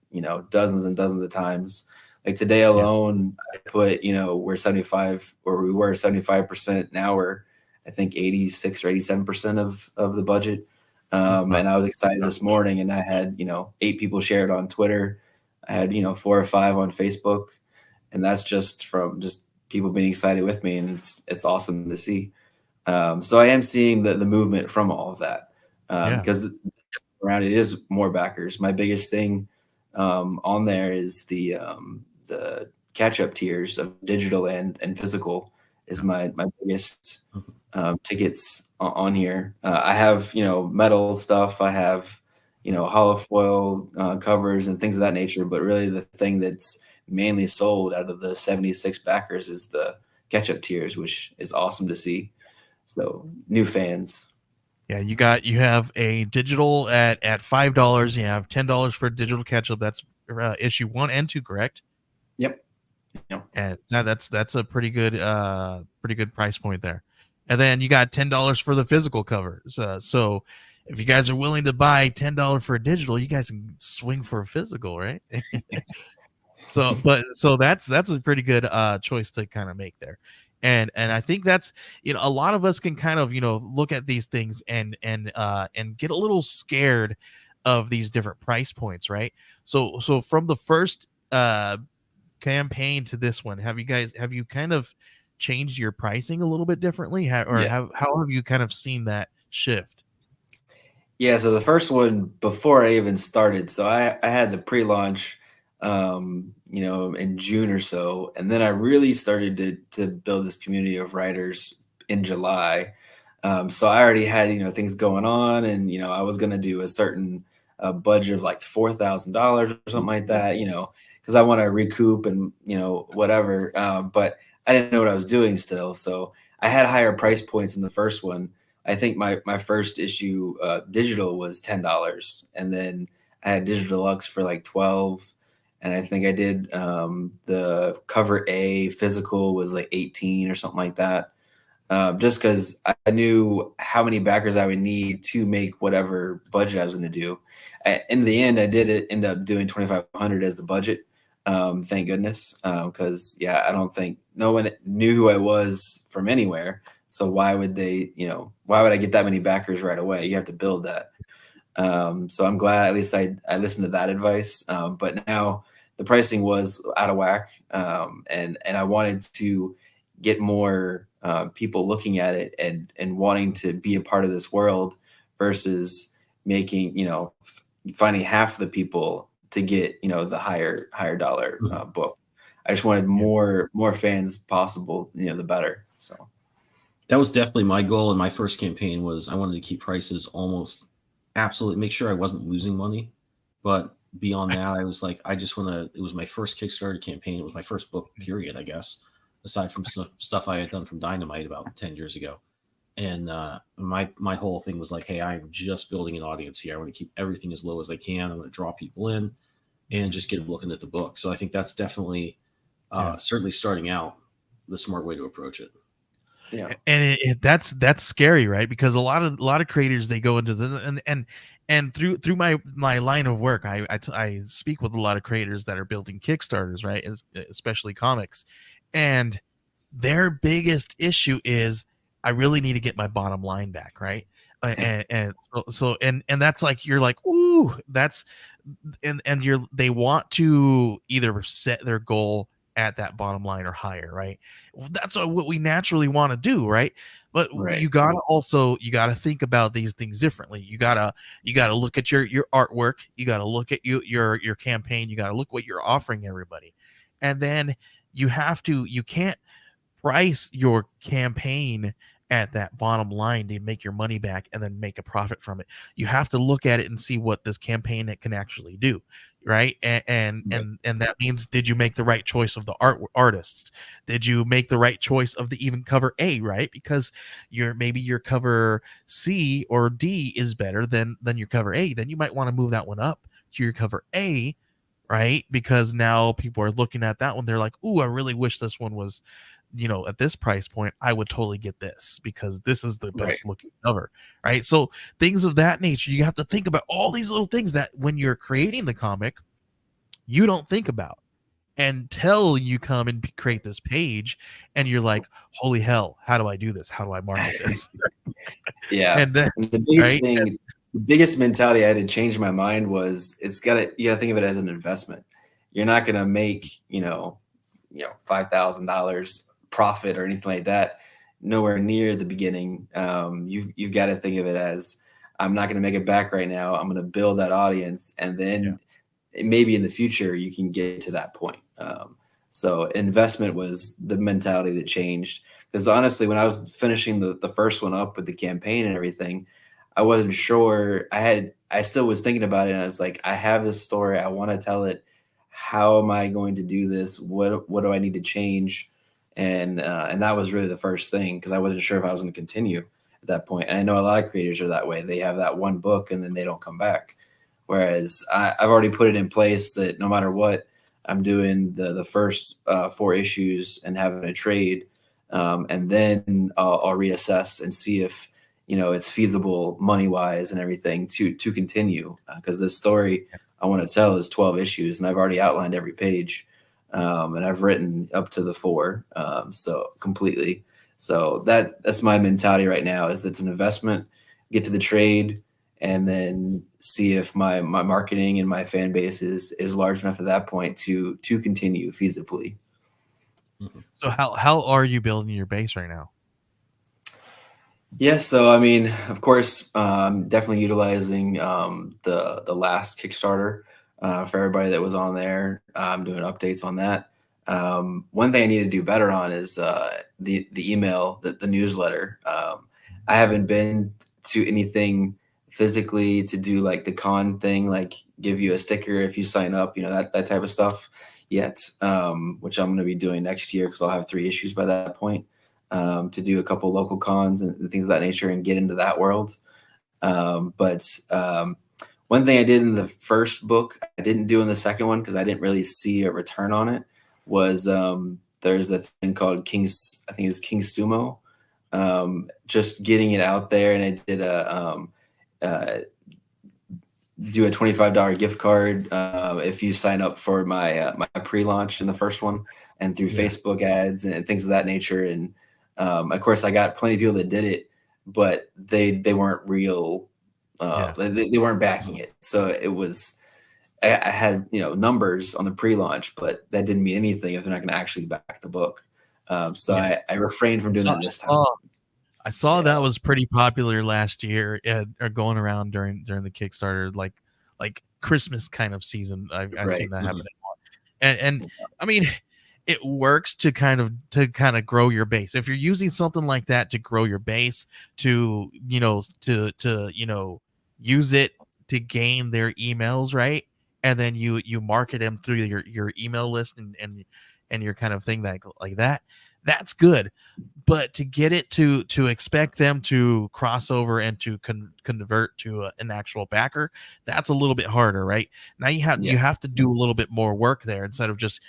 dozens and dozens of times. Like today alone, I put, we're 75, or we were 75%. Now we're, I think, 86 or 87% of the budget. And I was excited this morning, and I had, 8 people share it on Twitter. I had, 4 or 5 on Facebook, and that's just from just people being excited with me, and it's awesome to see. So I am seeing the movement from all of that, because around it is more backers. My biggest thing on there is the catch-up tiers of digital and physical is my biggest tickets on here. I have, metal stuff. I have, holofoil covers and things of that nature. But really the thing that's mainly sold out of the 76 backers is the catch-up tiers, which is awesome to see. So new fans. Yeah, you have a digital at $5. You have $10 for digital catch-up. That's issue 1 and 2, correct? Yep. And that's a pretty good price point there. And then you got $10 for the physical covers. So if you guys are willing to buy $10 for a digital, you guys can swing for a physical, right? So that's a pretty good choice to kind of make there. And I think that's, a lot of us can kind of, look at these things and get a little scared of these different price points, right? So from the first campaign to this one, have you kind of changed your pricing a little bit differently, how have you kind of seen that shift? Yeah, so the first one, before I even started, so I had the pre-launch in June or so, and then I really started to build this community of writers in July. So I already had things going on, and I was going to do a certain budget of like $4,000 or something like that, because I want to recoup and whatever. But I didn't know what I was doing still, so I had higher price points in the first one. I think my first issue digital was $10, and then I had digital deluxe for like $12. And I think I did the cover A physical was like 18 or something like that. Just because I knew how many backers I would need to make whatever budget I was going to do. In the end, I did end up doing 2,500 as the budget. Thank goodness. Because I don't think no one knew who I was from anywhere. So why would why would I get that many backers right away? You have to build that. So I'm glad at least I listened to that advice. But now the pricing was out of whack. And I wanted to get more people looking at it and wanting to be a part of this world versus making, finding half the people to get, the higher dollar book. I just wanted more fans possible, the better. So that was definitely my goal in my first campaign. Was I wanted to keep prices almost absolutely, make sure I wasn't losing money. But beyond that, I was like, I just want to, it was my first Kickstarter campaign. It was my first book period, I guess, aside from stuff I had done from Dynamite about 10 years ago. And my whole thing was like, hey, I'm just building an audience here. I want to keep everything as low as I can. I'm going to draw people in and just get them looking at the book. So I think that's definitely, certainly starting out, the smart way to approach it. Yeah, and that's scary, right? Because a lot of creators, they go into this, and through my line of work, I speak with a lot of creators that are building Kickstarters, right? Especially comics, and their biggest issue is, I really need to get my bottom line back, right? And that's like, you're like, ooh, that's and they want to either set their goal at that bottom line or higher, right? That's what we naturally want to do, right? But you gotta think about these things differently. You gotta look at your artwork. You gotta look at your campaign. You gotta look what you're offering everybody, and then you can't price your campaign at that bottom line to make your money back and then make a profit from it. You have to look at it and see what this campaign it can actually do, right? And that means, did you make the right choice of the artists? Did you make the right choice of the even cover A, right? Because maybe your cover C or D is better than your cover A. Then you might want to move that one up to your cover A, right? Because now people are looking at that one, they're like, ooh, I really wish this one was, at this price point. I would totally get this because this is the Right. best looking cover, right? So things of that nature, you have to think about all these little things that when you're creating the comic, you don't think about until you come and create this page and you're like, holy hell, how do I do this? How do I market this? Yeah. And then, And the biggest right? thing, the biggest mentality I had to change my mind was you gotta think of it as an investment. You're not gonna make, $5,000 profit or anything like that. Nowhere near the beginning. You've got to think of it as, I'm not gonna make it back right now. I'm gonna build that audience, and then maybe in the future you can get to that point. So investment was the mentality that changed. Because honestly, when I was finishing the first one up with the campaign and everything, I wasn't sure. I still was thinking about it, and I was like, I have this story, I want to tell it. How am I going to do this? What do I need to change? And that was really the first thing, because I wasn't sure if I was going to continue at that point. And I know a lot of creators are that way. They have that one book and then they don't come back. Whereas I've already put it in place that no matter what, I'm doing the first 4 issues and having a trade, and then I'll reassess and see if it's feasible money wise and everything to continue. Because this story I want to tell is 12 issues, and I've already outlined every page, and I've written up to the 4, so completely. So that's my mentality right now. Is it's an investment, get to the trade, and then see if my marketing and my fan base is large enough at that point to continue feasibly. So how are you building your base right now? Yeah, so I mean, of course, definitely utilizing the last Kickstarter for everybody that was on there. I'm doing updates on that. One thing I need to do better on is the email, the newsletter. I haven't been to anything physically to do like the con thing, like give you a sticker if you sign up, that type of stuff yet, which I'm going to be doing next year because I'll have 3 issues by that point, to do a couple local cons and things of that nature and get into that world. But one thing I did in the first book, I didn't do in the second one because I didn't really see a return on it, was there's a thing called King's, I think it's King Sumo. Just getting it out there, and I did do a $25 gift card if you sign up for my pre-launch in the first one, and through Facebook ads and things of that nature. And of course, I got plenty of people that did it, but they weren't real. They weren't backing it. So it was, I had numbers on the pre-launch, but that didn't mean anything if they're not going to actually back the book. So I refrained from doing that this time. I saw that was pretty popular last year, or going around during the Kickstarter, like Christmas kind of season. I've seen that happen, and I mean, it works to kind of grow your base. If you're using something like that to grow your base, to use it to gain their emails, right? And then you market them through your email list and your kind of thing like that. That's good. But to get it to expect them to cross over and to convert to an actual backer, that's a little bit harder, right? Now you have to do a little bit more work there instead of just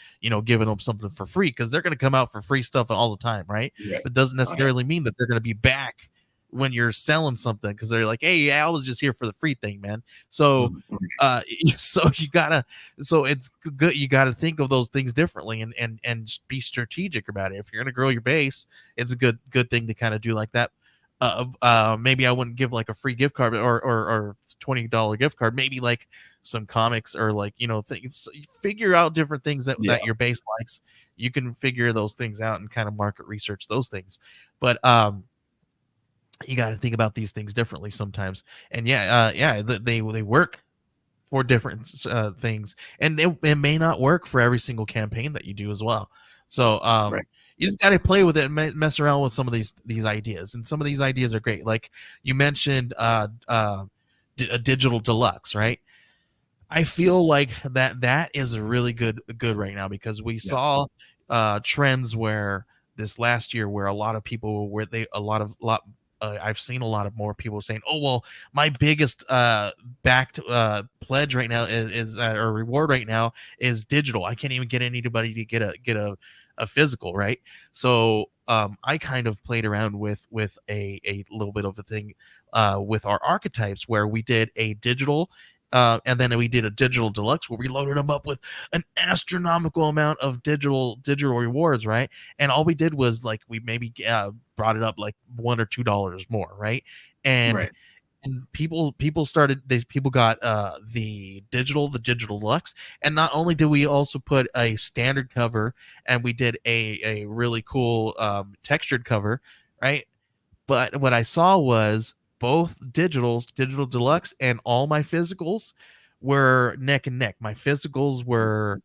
giving them something for free, because they're going to come out for free stuff all the time, right? It doesn't necessarily mean that they're going to be back when you're selling something, because they're like, hey, I was just here for the free thing, man. So so it's good, you got to think of those things differently and be strategic about it. If you're going to grow your base, it's a good thing to kind of do like that. Maybe I wouldn't give like a free gift card or $20 gift card, maybe like some comics or like things. Figure out different things that your base likes. You can figure those things out and kind of market research those things. But you got to think about these things differently sometimes. And they work for different things, and it may not work for every single campaign that you do as well. So you just got to play with it and mess around with some of these ideas. And some of these ideas are great. Like you mentioned a digital deluxe, right? I feel like that is really good right now, because we saw trends where this last year where a lot of people I've seen a lot of more people saying, "Oh well, my biggest backed pledge right now is or reward right now is digital. I can't even get anybody to get a physical, right?" So I kind of played around with a little bit of a thing with our archetypes where we did a digital. And then we did a digital deluxe where we loaded them up with an astronomical amount of digital rewards, right? And all we did was like we maybe brought it up like $1 or $2 more, right? And Right. and people started they people got the digital deluxe, and not only did we also put a standard cover, and we did a really cool textured cover, right? But what I saw was both digital deluxe, and all my physicals were neck and neck. My physicals were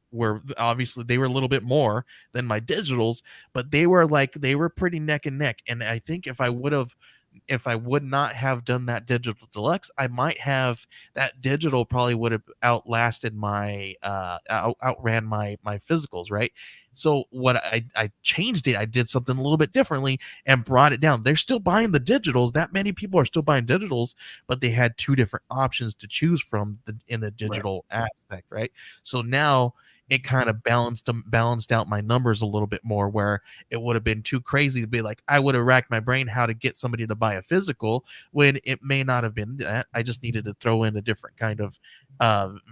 obviously they were a little bit more than my digitals, but they were pretty neck and neck. And I think if I would not have done that digital deluxe, I might have that digital probably would have outlasted my outran my physicals, right? So what I changed it, I did something a little bit differently and brought it down. They're still buying the digitals. That many people are still buying digitals, but they had two different options to choose from in the Right. digital aspect, right? So now it kind of balanced out my numbers a little bit more, where it would have been too crazy to be like I would have racked my brain how to get somebody to buy a physical when it may not have been that. I just needed to throw in a different kind of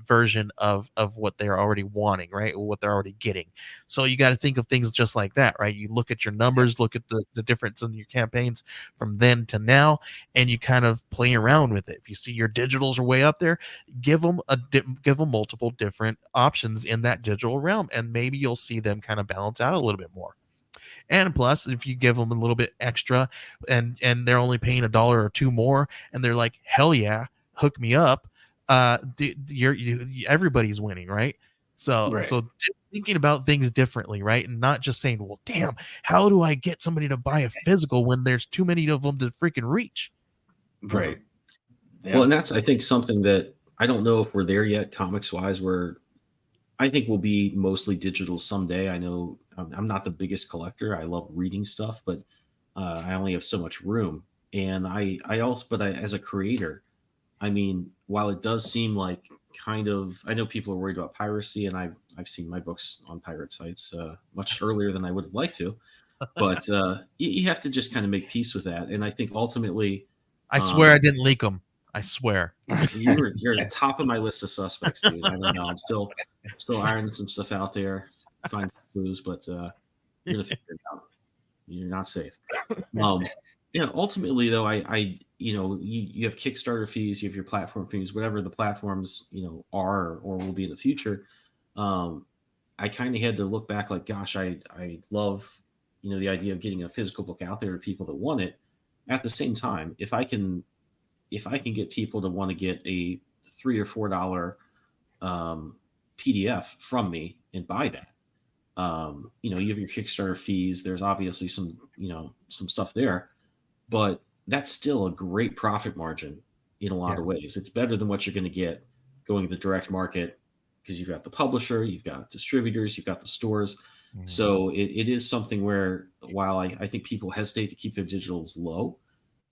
version of what they're already wanting, right? Or what they're already getting. So you got to think of things just like that, right? You look at your numbers, look at the difference in your campaigns from then to now, and you kind of play around with it. If you see your digitals are way up there, give them multiple different options in that digital realm, and maybe you'll see them kind of balance out a little bit more. And plus, if you give them a little bit extra, and they're only paying $1 or $2 more, and they're like, hell yeah, hook me up, everybody's winning, right? So Right. thinking about things differently, right? And not just saying, well, damn, how do I get somebody to buy a physical when there's too many of them to freaking reach? Right. Well, Yeah. and that's, I think, something that I don't know if we're there yet, comics wise, where I think we'll be mostly digital someday. I know I'm not the biggest collector. I love reading stuff, but I only have so much room. And I also, but as a creator, I mean, while it does seem like kind of, I know people are worried about piracy, and I've seen my books on pirate sites much earlier than I would have liked to, but you have to just kind of make peace with that. And I think ultimately, I swear I um, didn't leak them. I swear. you're at the top of my list of suspects, dude. I don't know. I'm still ironing some stuff out there, find some clues, but you're gonna figure it out. You're not safe. Um, ultimately though, I you have Kickstarter fees, you have your platform fees, whatever the platforms are or will be in the future. Um, I kind of had to look back, like, gosh, I love the idea of getting a physical book out there to people that want it. At the same time, if I can get people to want to get a $3 or $4 um, PDF from me and buy that, you have your Kickstarter fees. There's obviously some stuff there, but that's still a great profit margin in a lot Yeah. of ways. It's better than what you're going to get going the direct market, because you've got the publisher, you've got distributors, you've got the stores. Mhm. So it is something where, while I think people hesitate to keep their digitals low,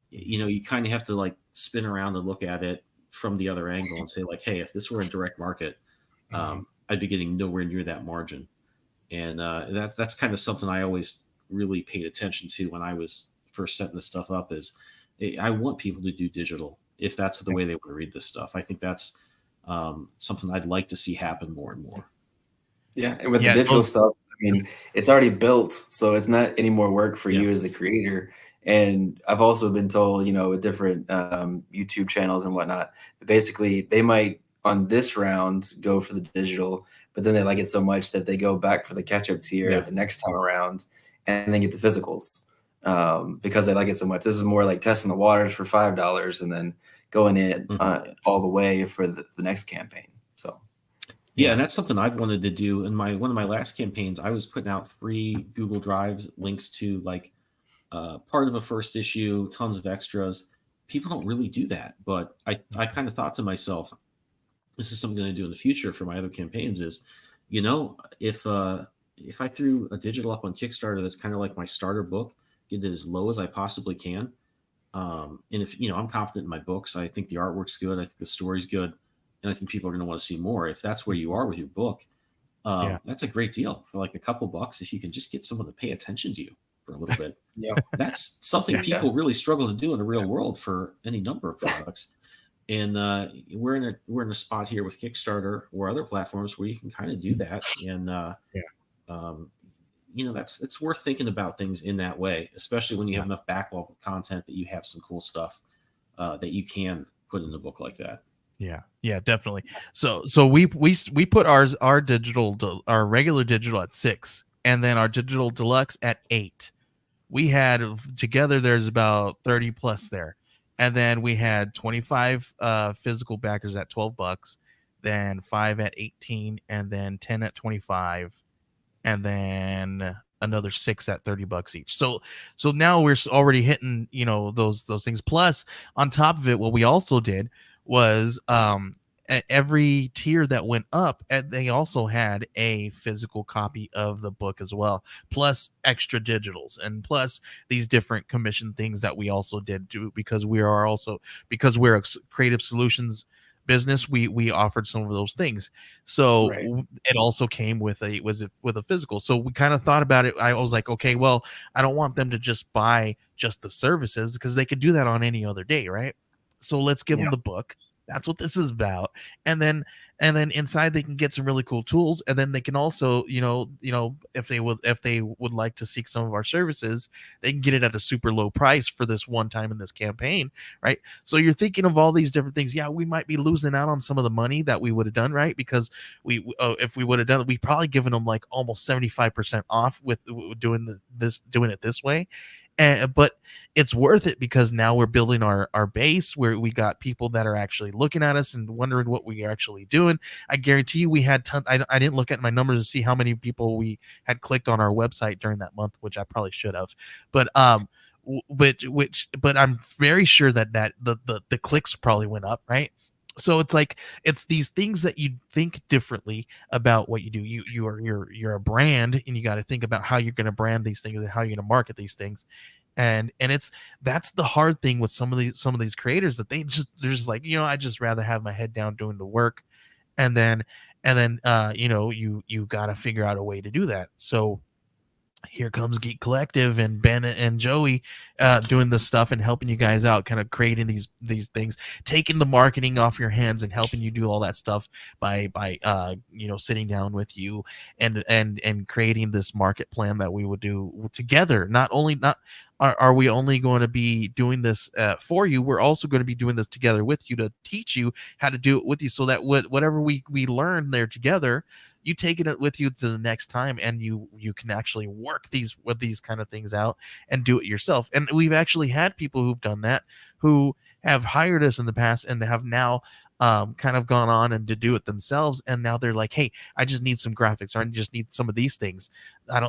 you kind of have to like spin around and look at it from the other angle and say, like, hey, if this were in direct market, Mhm. I'd be getting nowhere near that margin. And that's kind of something I always really paid attention to when I was first setting this stuff up. Is I want people to do digital if that's the way they want to read this stuff. I think that's something I'd like to see happen more and more. Yeah. And with the Yeah, it digital goes. stuff, I mean, it's already built, so it's not any more work for Yeah. you as the creator. And I've also been told, with different YouTube channels and whatnot, that basically they might on this round go for the digital, but then they like it so much that they go back for the catch-up tier Yeah. the next time around and then get the physicals because they like it so much. This is more like testing the waters for $5 and then going in Mhm. all the way for the next campaign. So Yeah, Yeah. and that's something I've wanted to do. In my one of my last campaigns, I was putting out free Google Drives links to, like, part of a first issue, tons of extras. People don't really do that, but I kind of thought to myself, this is something I'm going to do in the future for my other campaigns. Is, if I threw a digital up on Kickstarter that's kind of like my starter book, get it as low as I possibly can, And if I'm confident in my books, I think the artwork's good, I think the story's good, and I think people are going to want to see more. If that's where you are with your book, Yeah. that's a great deal for like a couple bucks. If you can just get someone to pay attention to you for a little bit, Yeah. that's something Yeah. people really struggle to do in the real world for any number of products. And we're in a spot here with Kickstarter or other platforms where you can kind of do that. And Yeah. um, that's it's worth thinking about things in that way, especially when you have enough backlog of content that you have some cool stuff that you can put in the book like that. Yeah, definitely. So we put our regular digital at 6, and then our digital deluxe at 8. We had together there's about 30 plus there, and then we had 25 physical backers at $12, then 5 at 18, and then 10 at 25, and then another 6 at $30 each. So now we're already hitting those things. Plus, on top of it, what we also did was at every tier that went up, and they also had a physical copy of the book as well, plus extra digitals, and plus these different commission things that we also did do, because we're a creative solutions business. We offered some of those things. So Right. it also came with a physical. So we kind of thought about it. I was like, okay, well, I don't want them to just buy just the services, because they could do that on any other day, right? So let's give them the book. That's what this is about. And then inside they can get some really cool tools, and then they can also, if they would like to seek some of our services, they can get it at a super low price for this one time in this campaign, right? So you're thinking of all these different things. Yeah, we might be losing out on some of the money that we would have done, right? Because if we would have done it, we probably given them like almost 75% off with doing it this way. But it's worth it, because now we're building our base, where we got people that are actually looking at us and wondering what we are actually doing. I guarantee you we had I didn't look at my numbers to see how many people we had clicked on our website during that month, which I probably should have. But but I'm very sure that the clicks probably went up, right? So it's like, it's these things that you think differently about what you do. You're a brand, and you got to think about how you're going to brand these things and how you're going to market these things. And that's the hard thing with some of these creators, that they're just like, I just rather have my head down doing the work. And then you got to figure out a way to do that. So here comes Geek Collective and Ben and Joey doing this stuff and helping you guys out, kind of creating these things, taking the marketing off your hands and helping you do all that stuff by sitting down with you and creating this market plan that we would do together. Not are we only going to be doing this for you, we're also going to be doing this together with you to teach you how to do it with you, so that whatever we learn there together, you taking it with you to the next time, and you can actually work these kind of things out and do it yourself. And we've actually had people who've done that, who have hired us in the past and have now kind of gone on and to do it themselves. And now they're like, hey, I just need some graphics, or I just need some of these things.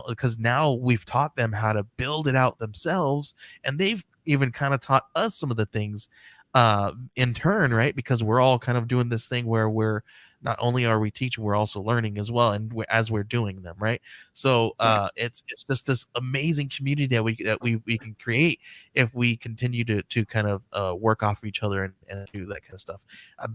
Because now we've taught them how to build it out themselves, and they've even kind of taught us some of the things in turn, right? Because we're all kind of doing this thing where we're not only are we teaching, we're also learning as well, and as we're doing them, right? So it's just this amazing community that we can create if we continue to kind of work off of each other and do that kind of stuff.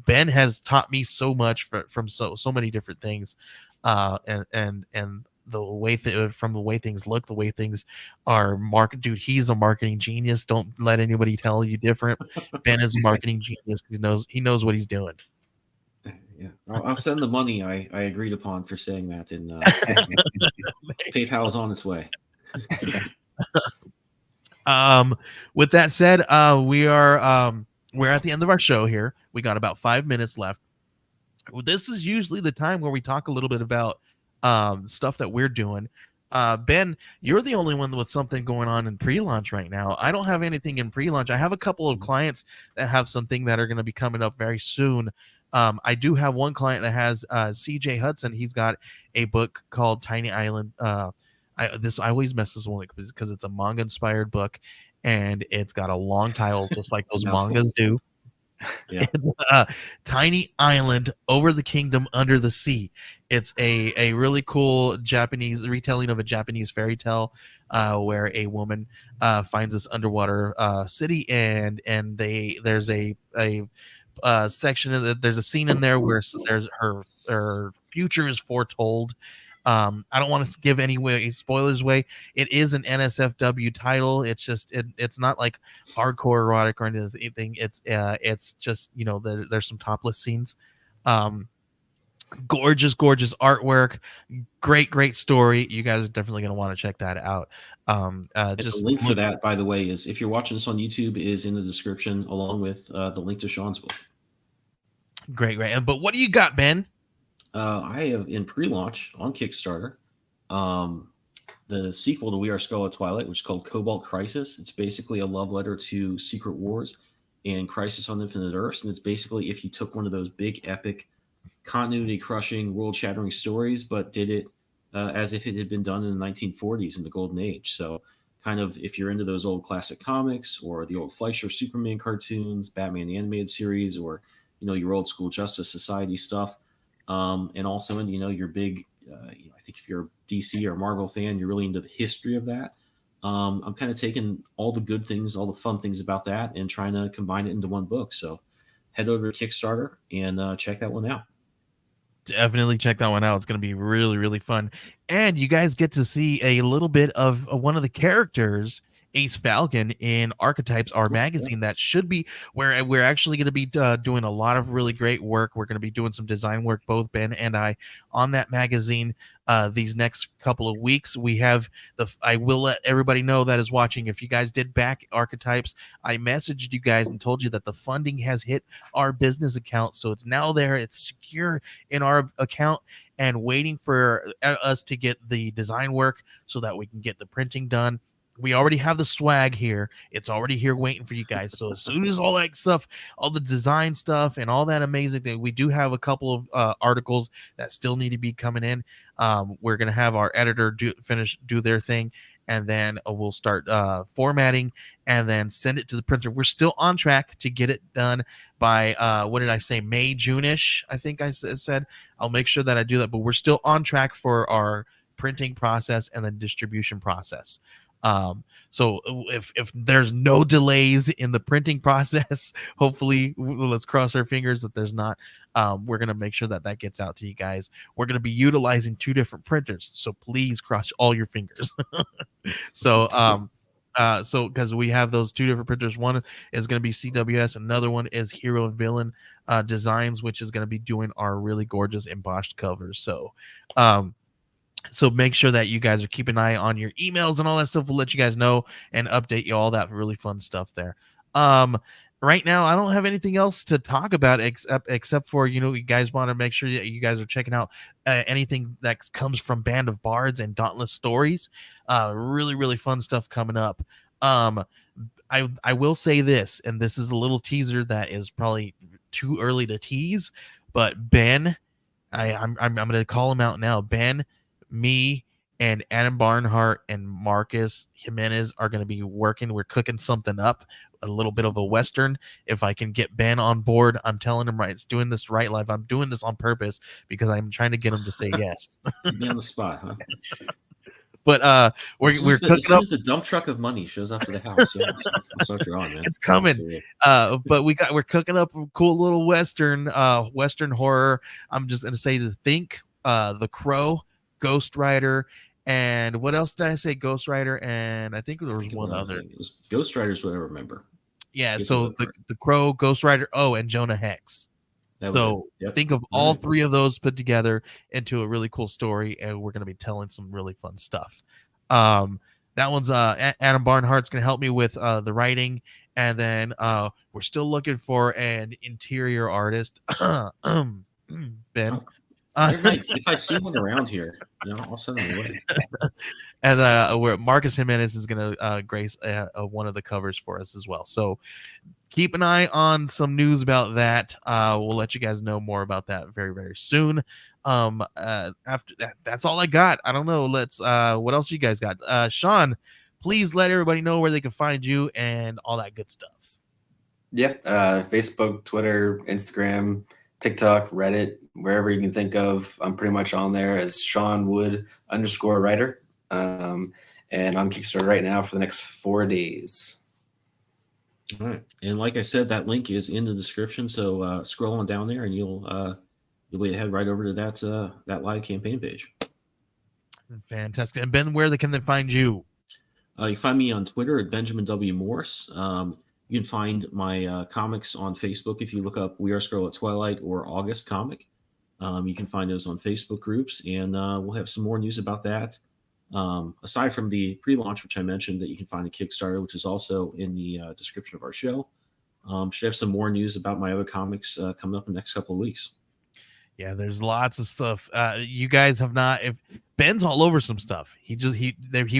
Ben has taught me so much from so many different things, and the way from the way things look, the way things are market. Dude, he's a marketing genius. Don't let anybody tell you different. Ben is a marketing genius. He knows what he's doing. Yeah, I'll send the money I agreed upon for saying that, and PayPal is on its way. With that said, we're at the end of our show here. We got about 5 minutes left. This is usually the time where we talk a little bit about stuff that we're doing. Ben, you're the only one with something going on in pre-launch right now. I don't have anything in pre-launch. I have a couple of clients that have something that are going to be coming up very soon. I do have one client that has CJ Hudson. He's got a book called Tiny Island. I always mess this one up because it's a manga inspired book, and it's got a long title, just like those mangas do. Yeah. It's a tiny island over the kingdom under the sea. It's a really cool Japanese retelling of a Japanese fairy tale, where a woman finds this underwater city, and there's a section of there's a scene in there where there's her future is foretold. I don't want to give any way spoilers away. It is an NSFW title. It's just it's not like hardcore erotic or anything. It's just, you know, there's some topless scenes. Gorgeous artwork. Great story. You guys are definitely going to want to check that out. Just the link for that, by the way, is, if you're watching this on YouTube, is in the description, along with the link to Sean's book. Great. But what do you got, Ben? I have in pre-launch on Kickstarter the sequel to We Are Scarlet Twilight, which is called Cobalt Crisis. It's basically a love letter to Secret Wars and Crisis on Infinite Earths, and it's basically if you took one of those big epic continuity-crushing, world-shattering stories, but did it as if it had been done in the 1940s in the Golden Age. So kind of if you're into those old classic comics or the old Fleischer Superman cartoons, Batman the Animated Series, or, you know, your old school Justice Society stuff, and also into, you know, your big, I think if you're a DC or Marvel fan, you're really into the history of that. I'm kind of taking all the good things, all the fun things about that, and trying to combine it into one book. So head over to Kickstarter and check that one out. Definitely check that one out. It's going to be really fun. And you guys get to see a little bit of one of the characters, Ace Falcon, in Archetypes, our magazine. That should be where we're actually going to be doing a lot of really great work. We're going to be doing some design work, both Ben and I, on that magazine these next couple of weeks. We have I will let everybody know that is watching, if you guys did back Archetypes, I messaged you guys and told you that the funding has hit our business account, so it's now there, it's secure in our account, and waiting for us to get the design work so that we can get the printing done. We already have the swag here. It's already here waiting for you guys. So as soon as all that stuff, all the design stuff and all that amazing thing, we do have a couple of articles that still need to be coming in. We're going to have our editor do their thing, and then we'll start formatting and then send it to the printer. We're still on track to get it done by, what did I say, May, June-ish, I think I said. I'll make sure that I do that, but we're still on track for our printing process and the distribution process. So if there's no delays in the printing process, hopefully, let's cross our fingers that there's not, we're going to make sure that gets out to you guys. We're going to be utilizing 2 different printers, so please cross all your fingers. So because we have those 2 different printers, one is going to be CWS, another one is Hero and Villain Designs, which is going to be doing our really gorgeous embossed covers. So make sure that you guys are keeping an eye on your emails and all that stuff. We'll let you guys know and update you all that really fun stuff there. Right now, I don't have anything else to talk about except for, you know, you guys want to make sure that you guys are checking out anything that comes from Band of Bards and Dauntless Stories. Really fun stuff coming up. I will say this, and this is a little teaser that is probably too early to tease, but Ben, I'm going to call him out now. Ben, me, and Adam Barnhart and Marcus Jimenez are going to be working. We're cooking something up, a little bit of a Western. If I can get Ben on board, I'm telling him, right, it's doing this right live. I'm doing this on purpose because I'm trying to get him to say yes. Be on the spot, huh? But we're cooking up. The dump truck of money shows up to the house. Yeah, I'll start you on, man. It's coming. But we're cooking up a cool little Western horror. I'm just going to say to think The Crow, Ghost Rider, and what else did I say? Ghost Rider, and I think there was one other. It was Ghost Rider's what I remember. Yeah, so the Crow, Ghost Rider, and Jonah Hex. Think of all 3 of those put together into a really cool story, and we're going to be telling some really fun stuff. That one's Adam Barnhart's going to help me with the writing, and then we're still looking for an interior artist. Ben. If I see one around here, you know, I'll send them away. And where Marcus Jimenez is going to grace one of the covers for us as well. So keep an eye on some news about that. We'll let you guys know more about that very soon. After that, that's all I got. I don't know. Let's what else you guys got? Sean, please let everybody know where they can find you and all that good stuff. Yep. Facebook, Twitter, Instagram, TikTok, Reddit, wherever you can think of. I'm pretty much on there as Sean Wood _writer. And on Kickstarter right now for the next 4 days. All right. And like I said, that link is in the description. So scroll on down there and you'll head right over to that live campaign page. Fantastic. And Ben, where can they find you? You can find me on Twitter at Benjamin W. Morse. You can find my comics on Facebook if you look up We Are Scarlet Twilight or August Comic. You can find those on Facebook groups, and we'll have some more news about that. Aside from the pre-launch, which I mentioned, that you can find a Kickstarter, which is also in the description of our show. Should have some more news about my other comics coming up in the next couple of weeks. Yeah, there's lots of stuff. You guys have not. If Ben's all over some stuff. He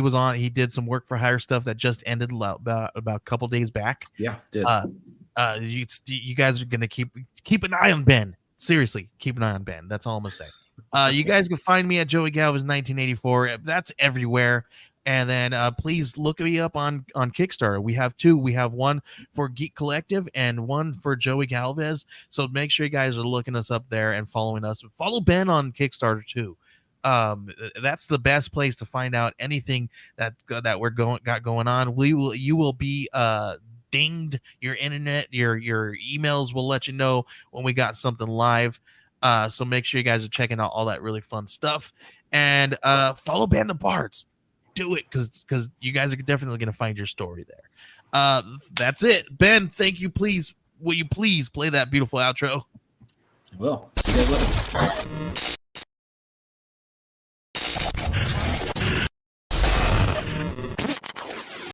was on. He did some work for hire stuff that just ended about a couple days back. Yeah, did. You guys are gonna keep an eye on Ben. Seriously, keep an eye on Ben. That's all I'm gonna say. You guys can find me at Joey Galvez 1984. That's everywhere. And then please look me up on Kickstarter. We have two. We have one for Geek Collective and one for Joey Galvez. So make sure you guys are looking us up there and following us. Follow Ben on Kickstarter too. That's the best place to find out anything that we're got going on. You will be dinged. Your internet, your emails will let you know when we got something live. So make sure you guys are checking out all that really fun stuff, and follow Band of Bards. Do it because you guys are definitely going to find your story there. That's it. Ben, thank you. Will you please play that beautiful outro? Well, see you guys later.